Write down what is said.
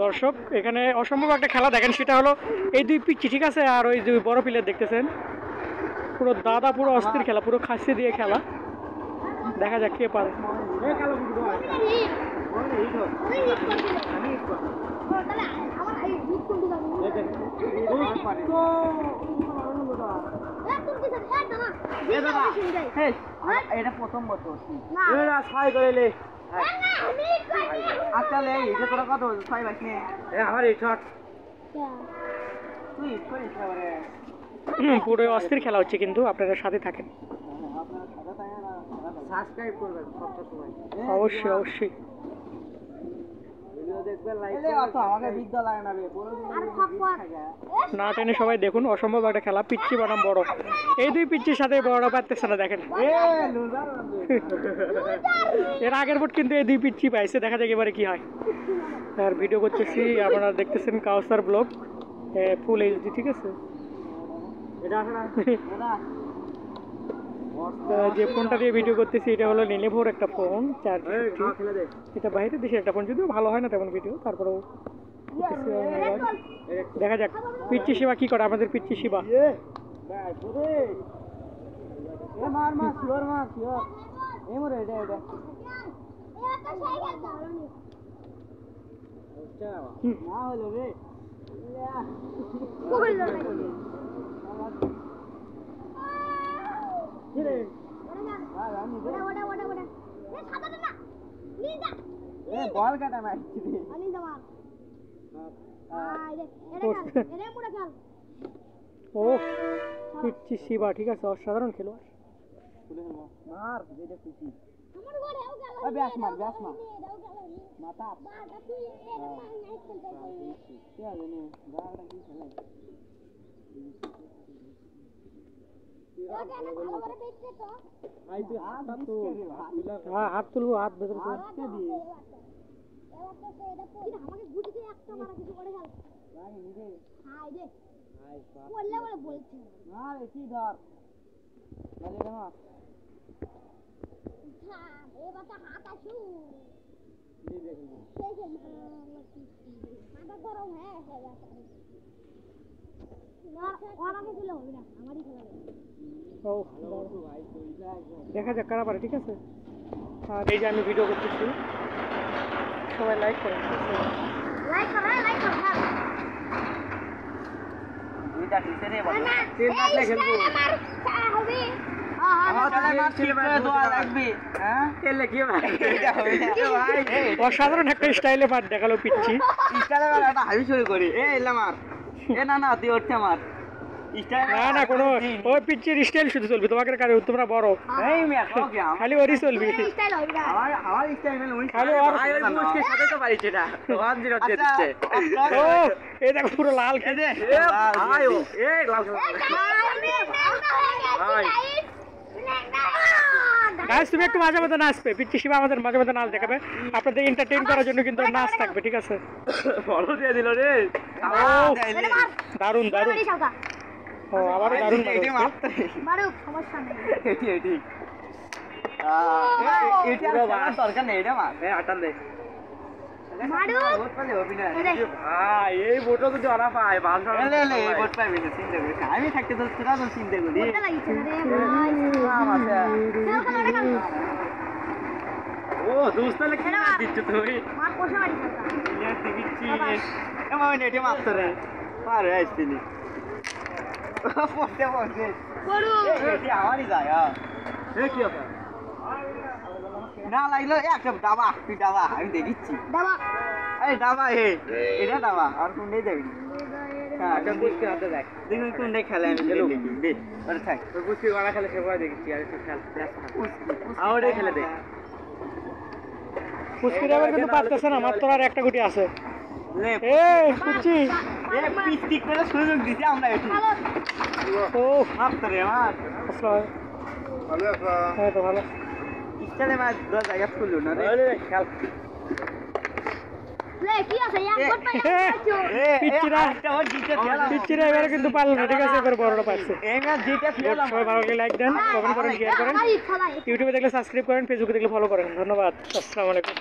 দর্শক এখানে অসম্ভব একটা খেলা দেখেন, সেটা হলো এই দুই পিচ্ছি, ঠিক আছে, আর ওই দুই বড় প্লেয়ার দেখতেছেন, পুরো দাদা পুরো অস্থির খেলা, পুরো খাসি দিয়ে খেলা। দেখা যাক কে পারে। এটা প্রথম বছর পুরো অস্থির খেলা হচ্ছে, কিন্তু আপনাদের সাথে থাকেন, অবশ্যই অবশ্যই। না টেনে সবাই দেখুন, অসম্ভব একটা খেলা, পিচ্ছি বানাম বড়, এই দুই পিচ্ছির সাথে বড় পারতেছে না, দেখেন। এর আগের বোট কিন্তু এই দুই পিচ্ছি পাইছে, দেখা যাক এবারে কি হয়। আর ভিডিও করতেছি, আপনারা দেখতেছেন কাউসার ব্লগ ফুল এইচডি, ঠিক আছে। যে ফোনটা দিয়ে ভিডিও করতেছি এটা হলো লেনোভোর একটা ফোন, এটা বাইরের দেশের একটা ফোন, যদিও ভালো হয় না তেমন ভিডিও, তারপরেও দেখা যাক পিচ্ছি শিবা কি করে, আমাদের পিচ্ছি শিবা। বল কাটা ম্যাচ ও পিচ্ছি শিবা, ঠিক আছে, অসাধারণ খেলোয়াড়। হাত তুলবো, হাত ভেতরে দেখা যাক কারা পারে, ঠিক আছে। আর এই যে আমি ভিডিও করতেছি, সবাই লাইক করেন, অসাধারণ একটা স্টাইলে পার দেখালো পিচ্ছি। আমি শুরু করি না না তুই উঠছে আমার না না কোনো ওই পিচ্চির স্টাইল শুধু চলবে, তোমাকে কারে তোমরা বড় খালি ওরই চলবে, খালি ও এই দেখো পুরো লাল খেয়ে গাইস, তুমি একটু মাঝে মধ্যে নাচবে, পিচ্ছি শিবা আমাদের মাঝে মধ্যে নাচ দেখাবে, আপনাদের এন্টারটেইন করার জন্য কিন্তু নাচ থাকবে, ঠিক আছে। বড় দিয়ে দিল রে, দারুন দারুন, ও আবারও দারুন মারুক, সমস্যা নেই, এটি দরকার নেই, এটা মার আটান দে আমি থাকতে চিন্তা করি ও দোস্ত দিচ্ছ তুমি মারতো রে পারে আসছিলি আমারই যায় কি না লাগলো একটা ডাবা, তুই ডাবা আমি দেখিচ্ছি ডাবা এটা ডাবা আর কোনটাই দেবি কোনটাই খেলে আমি থাক বুঝছি ওরা খেলে সেভাবে দেখেছি আর একটু খেল খেলে দেখ পুষ্কির আবার কিন্তু পারতেছে না, মাত্র আর একটা গুটি আছে। সুযোগ দিছি আমরা এটি ও মাত্র রে আমার ভালো হ্যাঁ তো ভালো ইচ্ছালে মাছ দশ জায়গা খুললো না রে খেল পিচ্চিরা এবারে কিন্তু পারলো না, ঠিক আছে, এবার বড়টা পারছে। সবাই ভালো লাগলে লাইক দেন, কমেন্ট করেন, শেয়ার করেন, ইউটিউবে দেখলে সাবস্ক্রাইব করেন, ফেসবুকে দেখলে ফলো করেন। ধন্যবাদ, আসসালামু আলাইকুম।